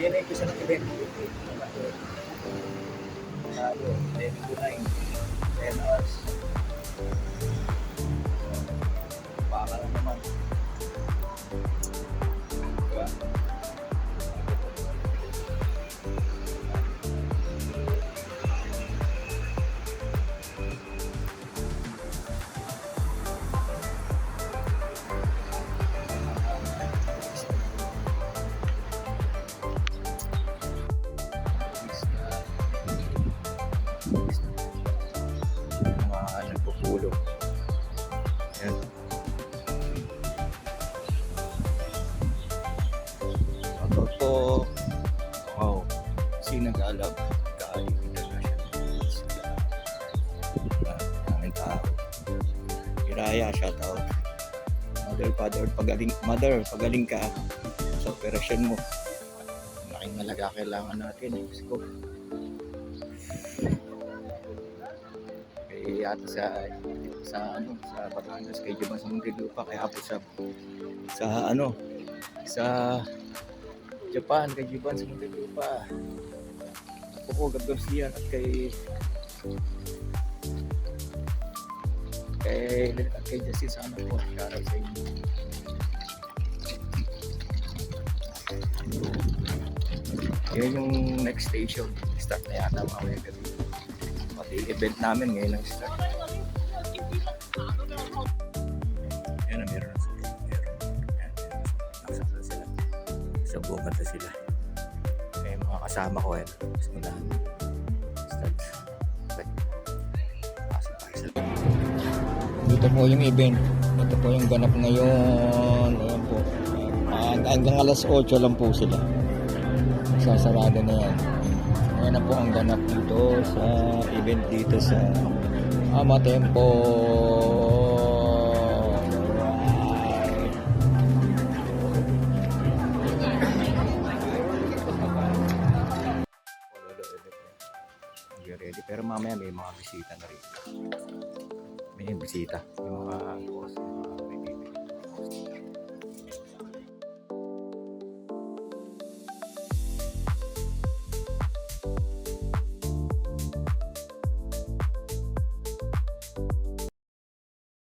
Yan na yung isa ng event. Tayo, 11 to 9. 10 hours. Baka lang naman. Diba? Mga nagpupulong. Ayan. Ako po. Wow. Sinagalab. Kayo International. Daming tao. Hiraya, shout out. Mother, pagaling ka sa operasyon mo. Malaking malaga kailangan natin. Let's go. Yata sa Batangas kay Juban sa Muntinlupa kaya po sa Japan kay Juban sa Muntinlupa. Ako po Gab Garcia at kay Justin sa anak ko. Shoutout sa inyo. Yan yung next station. Start na yata mamaya gabi. Pati event namin ngayon ang start. Yan na, meron na sila. Nasakta sila. Sa bungat na sila. Kaya mga kasama ko yan. Simulan. Start. Dito po yung event. Ito po yung ganap ngayon. Ayan po. Hanggang alas 8 lang po sila. Sasarado na yan. Ayan na po ang ganap dito sa event dito sa Amatempo. Ready. Pero mamaya may mga bisita na rin. May bisita. Yung mga boss.